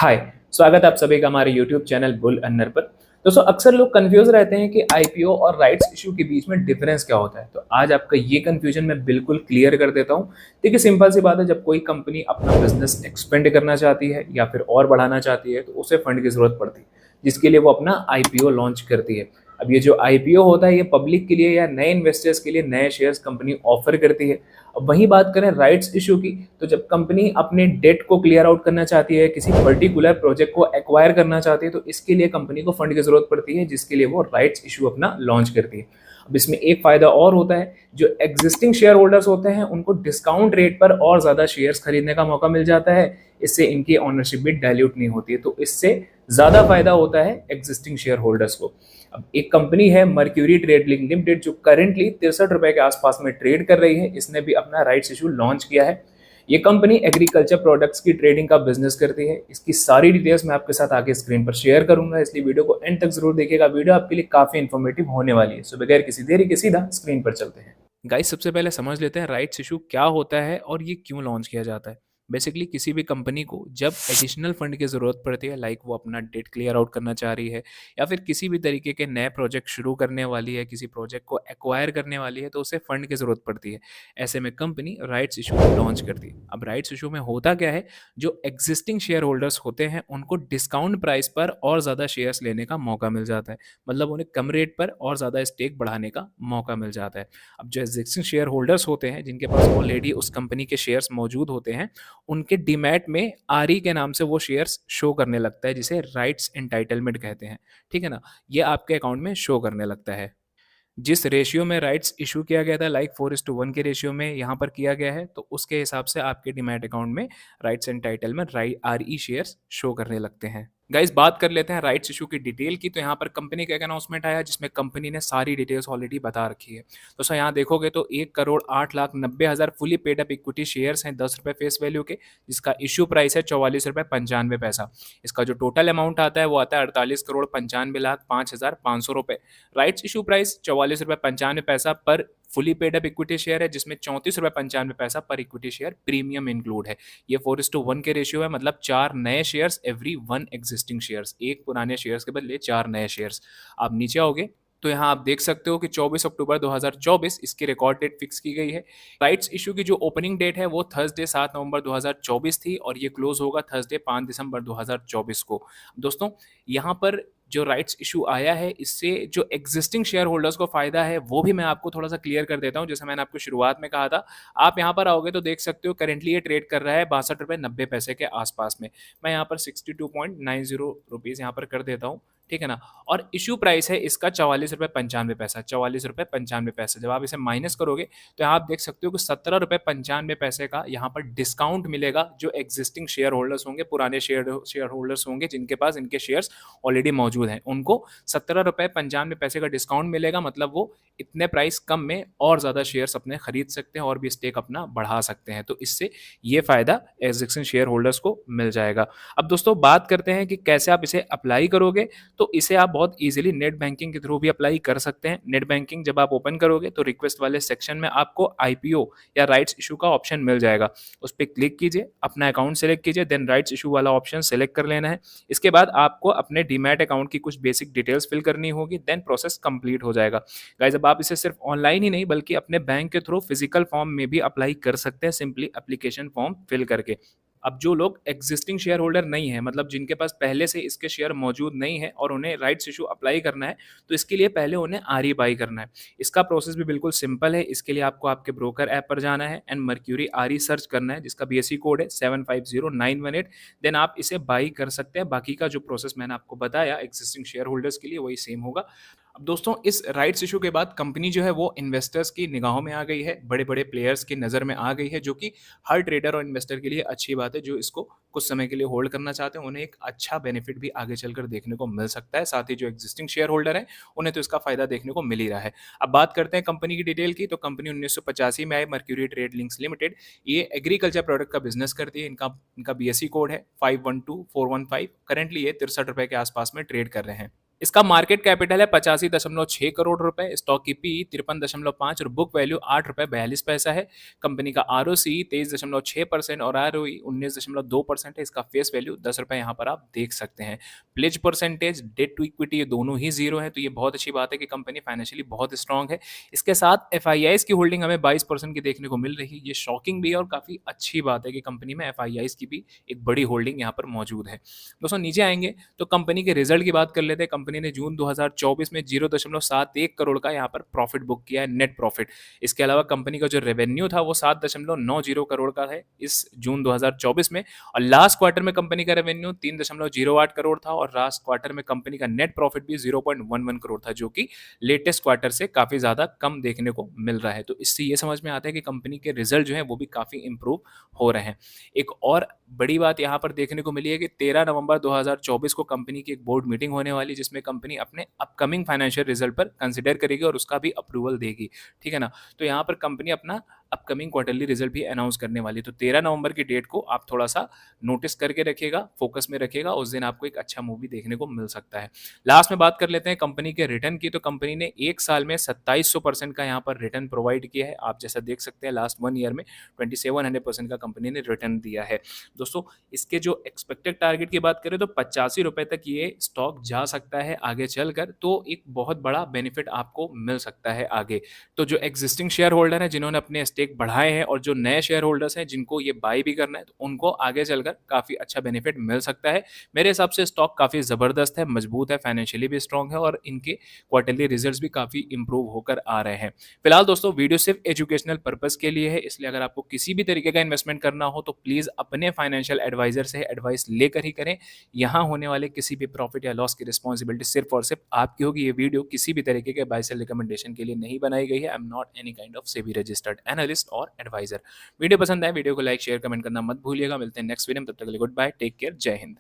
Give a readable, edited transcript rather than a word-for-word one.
हाय। स्वागत है आप सभी का हमारे यूट्यूब चैनल बुल अन्नर पर। दोस्तों अक्सर लोग कंफ्यूज रहते हैं कि आईपीओ और राइट्स इशू के बीच में डिफरेंस क्या होता है। तो आज आपका ये कंफ्यूजन मैं बिल्कुल क्लियर कर देता हूँ। देखिए सिंपल सी बात है, जब कोई कंपनी अपना बिजनेस एक्सपेंड करना चाहती है या फिर और बढ़ाना चाहती है तो उसे फंड की जरूरत पड़ती है, जिसके लिए वो अपना आईपीओ लॉन्च करती है। अब ये जो आईपीओ होता है ये पब्लिक के लिए या नए इन्वेस्टर्स के लिए नए शेयर्स कंपनी ऑफर करती है। अब वही बात करें राइट्स इशू की, तो जब कंपनी अपने डेट को क्लियर आउट करना चाहती है, किसी पर्टिकुलर प्रोजेक्ट को एक्वायर करना चाहती है, तो इसके लिए कंपनी को फंड की जरूरत पड़ती है, जिसके लिए वो राइट्स इशू अपना लॉन्च करती है। अब इसमें एक फायदा और होता है, जो एग्जिस्टिंग शेयर होल्डर्स होते हैं उनको डिस्काउंट रेट पर और ज्यादा शेयर्स खरीदने का मौका मिल जाता है। इससे इनकी ओनरशिप भी डाइल्यूट नहीं होती है, तो इससे ज्यादा फायदा होता है एग्जिस्टिंग शेयर होल्डर्स को। अब एक कंपनी है मर्क्यूरी ट्रेडिंग लिमिटेड, जो करेंटली 63 रुपए के आसपास में ट्रेड कर रही है। इसने भी अपना राइट्स इशू लॉन्च किया है। ये कंपनी एग्रीकल्चर प्रोडक्ट्स की ट्रेडिंग का बिजनेस करती है। इसकी सारी डिटेल्स मैं आपके साथ आगे स्क्रीन पर शेयर करूंगा, इसलिए वीडियो को एंड तक जरूर देखिएगा। वीडियो आपके लिए काफी इन्फॉर्मेटिव होने वाली है। सो बगैर किसी देरी के सीधा स्क्रीन पर चलते हैं। गाइस, सबसे पहले समझ लेते हैं राइट्स इशू क्या होता है और ये क्यों लॉन्च किया जाता है। बेसिकली किसी भी कंपनी को जब एडिशनल फंड की ज़रूरत पड़ती है, लाइक वो अपना डेट क्लियर आउट करना चाह रही है या फिर किसी भी तरीके के नए प्रोजेक्ट शुरू करने वाली है, किसी प्रोजेक्ट को एक्वायर करने वाली है, तो उसे फंड की ज़रूरत पड़ती है। ऐसे में कंपनी राइट्स इशू लॉन्च करती है। अब राइट्स इशू में होता क्या है, जो एग्जिस्टिंग शेयर होल्डर्स होते हैं उनको डिस्काउंट प्राइस पर और ज़्यादा शेयर्स लेने का मौका मिल जाता है। मतलब उन्हें कम रेट पर और ज़्यादा स्टेक बढ़ाने का मौका मिल जाता है। अब जो एग्जिस्टिंग शेयर होल्डर्स होते हैं, जिनके पास ऑलरेडी उस कंपनी के शेयर्स मौजूद होते हैं, उनके डीमैट में आरई के नाम से वो शेयर्स शो करने लगता है, जिसे राइट्स एंटाइटलमेंट कहते हैं। ठीक है ना? ये आपके अकाउंट में शो करने लगता है। जिस रेशियो में राइट्स इशू किया गया था, लाइक 4:1 के रेशियो में यहाँ पर किया गया है, तो उसके हिसाब से आपके डीमैट अकाउंट में राइट्स एंटाइटलमेंट आरई शेयर्स शो करने लगते हैं। गाइस, बात कर लेते हैं राइट्स इशू की डिटेल की। तो यहाँ पर कंपनी का एक अनाउंसमेंट आया जिसमें कंपनी ने सारी डिटेल्स ऑलरेडी बता रखी है। तो सर यहाँ देखोगे तो 1,08,90,000 fully paid up equity shares हैं 10 रुपये फेस वैल्यू के, जिसका इशू प्राइस है 44 रुपये 95 पैसा। इसका जो टोटल अमाउंट आता है वो आता है 48,95,05,500 रुपये। राइट्स इशू प्राइस 44 रुपये 95 पैसा पर fully paid up equity share है, जिसमें 34 रुपये 95 पैसा पर इक्विटी शेयर प्रीमियम इंक्लूड है। ये 4:1 के रेशियो है, मतलब 4 नए शेयर्स एवरी 1 एग्जिस्टिंग शेयर्स। एक पुराने शेयर्स के बदले 4 नए शेयर्स। आप नीचे आओगे तो यहाँ आप देख सकते हो कि 24 अक्टूबर 2024 इसकी रिकॉर्ड डेट फिक्स की गई है। राइट्स इशू की जो ओपनिंग डेट है वो थर्सडे 7 नवंबर 2024 थी और ये क्लोज होगा थर्सडे 5 दिसंबर 2024 को। दोस्तों, यहाँ पर जो राइट्स इशू आया है, इससे जो एग्जिस्टिंग शेयर होल्डर्स को फायदा है वो भी मैं आपको थोड़ा सा क्लियर कर देता हूँ। जैसे मैंने आपको शुरुआत में कहा था, आप यहाँ पर आओगे तो देख सकते हो करेंटली ये ट्रेड कर रहा है 62 रुपये 90 पैसे के आसपास में। मैं यहाँ पर 62.90 रुपीज़ यहाँ पर कर देता हूँ। ठीक है ना? और इशू प्राइस है इसका 44 रुपये 95 पैसा। 44 रुपये 95 पैसा जब आप इसे माइनस करोगे तो यहाँ आप देख सकते हो कि 17 रुपये 95 पैसे का यहाँ पर डिस्काउंट मिलेगा जो एग्जिस्टिंग शेयर होल्डर्स होंगे, पुराने शेयर होल्डर्स होंगे जिनके पास इनके शेयर्स ऑलरेडी मौजूद हैं, उनको 17 रुपये 95 पैसे का डिस्काउंट मिलेगा। मतलब वो इतने प्राइस कम में और ज़्यादा शेयर्स अपने खरीद सकते हैं और भी स्टेक अपना बढ़ा सकते हैं। तो इससे ये फ़ायदा एग्जिस्टिंग शेयर होल्डर्स को मिल जाएगा। अब दोस्तों बात करते हैं कि कैसे आप इसे अप्लाई करोगे। तो इसे आप बहुत ईजिली नेट बैंकिंग के थ्रू भी अप्लाई कर सकते हैं। नेट बैंकिंग जब आप ओपन करोगे तो रिक्वेस्ट वाले सेक्शन में आपको आईपीओ या राइट्स इशू का ऑप्शन मिल जाएगा। उस पर क्लिक कीजिए, अपना अकाउंट सेलेक्ट कीजिए, देन राइट्स इशू वाला ऑप्शन सेलेक्ट कर लेना है। इसके बाद आपको अपने डीमैट अकाउंट की कुछ बेसिक डिटेल्स फिल करनी होगी, देन प्रोसेस कंप्लीट हो जाएगा। गाइस, अब आप इसे सिर्फ ऑनलाइन ही नहीं बल्कि अपने बैंक के थ्रू फिजिकल फॉर्म में भी अप्लाई कर सकते हैं, सिंपली एप्लीकेशन फॉर्म फिल करके। अब जो लोग एग्जिस्टिंग शेयर होल्डर नहीं है, मतलब जिनके पास पहले से इसके शेयर मौजूद नहीं है और उन्हें राइट्स इशू अप्लाई करना है, तो इसके लिए पहले उन्हें आरई बाई करना है। इसका प्रोसेस भी बिल्कुल सिंपल है। इसके लिए आपको आपके ब्रोकर ऐप पर जाना है एंड मर्क्यूरी आरई सर्च करना है, जिसका बीएसई कोड है 750918। देन आप इसे बाई कर सकते हैं। बाकी का जो प्रोसेस मैंने आपको बताया एग्जिस्टिंग शेयर होल्डर्स के लिए वही सेम होगा। अब दोस्तों, इस राइट्स इशू के बाद कंपनी जो है वो इन्वेस्टर्स की निगाहों में आ गई है, बड़े बड़े प्लेयर्स की नज़र में आ गई है, जो कि हर ट्रेडर और इन्वेस्टर के लिए अच्छी बात है। जो इसको कुछ समय के लिए होल्ड करना चाहते हैं उन्हें एक अच्छा बेनिफिट भी आगे चलकर देखने को मिल सकता है। साथ ही जो एग्जिस्टिंग शेयर होल्डर हैं उन्हें तो इसका फायदा देखने को मिल ही रहा है। अब बात करते हैं कंपनी की डिटेल की। तो कंपनी 1985 में आई, मर्क्यूरी ट्रेड लिंक्स लिमिटेड। ये एग्रीकल्चर प्रोडक्ट का बिजनेस करती है। इनका बीएसई कोड है 512415। करेंटली ये 63 रुपये के आसपास में ट्रेड कर रहे हैं। इसका मार्केट कैपिटल है 85.6 करोड़ रुपए, स्टॉक की पी 53.5 और बुक वैल्यू ₹8.42 है। कंपनी का आरओसी 23.6% और आरओई 19.2% है। इसका फेस वैल्यू ₹10 यहाँ पर आप देख सकते हैं। Pledge percentage, debt to equity ये दोनों ही जीरो है, तो ये बहुत अच्छी बात है कि कंपनी फाइनेंशियली बहुत स्ट्रांग है। इसके साथ एफआईआईस की होल्डिंग हमें 22% की देखने को मिल रही है। ये शॉकिंग भी है और काफ़ी अच्छी बात है कि कंपनी में एफआईआईस की भी एक बड़ी होल्डिंग यहाँ पर मौजूद है। दोस्तों नीचे आएंगे तो कंपनी के रिजल्ट की बात कर लेते हैं। कंपनी ने जून 2024 में 0.71 करोड़ का यहाँ पर प्रॉफिट बुक किया है, नेट प्रॉफिट। इसके अलावा कंपनी का जो रेवेन्यू था वो 7.90 करोड़ का है इस जून 2024 में, और लास्ट क्वार्टर में कंपनी का रेवेन्यू 3.08 करोड़ था, और लास्ट क्वार्टर में कंपनी का नेट प्रॉफिट भी 0.11 करोड़ था, जो कि लेटेस्ट क्वार्टर से काफ़ी ज़्यादा कम देखने को मिल रहा है। तो इससे ये समझ में आता है कि कंपनी के रिजल्ट जो है वो भी काफ़ी इंप्रूव हो रहे हैं। एक और बड़ी बात यहाँ पर देखने को मिली है कि 13 नवंबर 2024 को कंपनी की एक बोर्ड मीटिंग होने वाली है, जिसमें कंपनी अपने अपकमिंग फाइनेंशियल रिजल्ट पर कंसिडर करेगी और उसका भी अप्रूवल देगी, ठीक है ना। तो यहाँ पर कंपनी अपना अपकमिंग क्वार्टरली रिजल्ट भी अनाउंस करने वाली है। तो 13 नवंबर की डेट को आप थोड़ा सा नोटिस करके रखिएगा, फोकस में रखिएगा, उस दिन आपको एक अच्छा मूवी देखने को मिल सकता है। लास्ट में बात कर लेते हैं कंपनी के रिटर्न की। तो कंपनी ने एक साल में 2700% का यहाँ पर रिटर्न प्रोवाइड किया है। आप जैसा देख सकते हैं लास्ट 1 ईयर में 2700% का कंपनी ने रिटर्न दिया है। दोस्तों इसके जो एक्सपेक्टेड टारगेट की बात करें तो ₹85 तक ये स्टॉक जा सकता है आगे चलकर, तो एक बहुत बड़ा बेनिफिट आपको मिल सकता है आगे। तो जो एग्जिस्टिंग शेयर होल्डर हैं जिन्होंने अपने स्टेक बढ़ाए हैं और जो नए शेयर होल्डर्स हैं जिनको ये बाय भी करना है, तो उनको आगे चलकर काफ़ी अच्छा बेनिफिट मिल सकता है। मेरे हिसाब से स्टॉक काफ़ी ज़बरदस्त है, मजबूत है, फाइनेंशियली भी स्ट्रॉन्ग है, और इनके क्वार्टरली रिजल्ट्स भी काफ़ी इंप्रूव होकर आ रहे हैं। फिलहाल दोस्तों वीडियो सिर्फ एजुकेशनल पर्पज़ के लिए है, इसलिए अगर आपको किसी भी तरीके का इन्वेस्टमेंट करना हो तो प्लीज़ अपने फाइनेंशियल एडवाइजर से एडवाइस लेकर ही करें। यहाँ होने वाले किसी भी प्रॉफिट या लॉस की रिस्पॉन्सिबिलिटी सिर्फ और सिर्फ आपकी होगी। ये वीडियो किसी भी तरीके के बाय सेल रिकमेंडेशन के लिए नहीं बनाई गई है। I am not any kind of SEBI registered analyst और एडवाइजर। वीडियो पसंद आए वीडियो को लाइक शेयर कमेंट करना मत भूलिएगा। मिलते हैं नेक्स्ट वीडियो में, तब तक के लिए गुड बाय, टेक केयर, जय हिंद।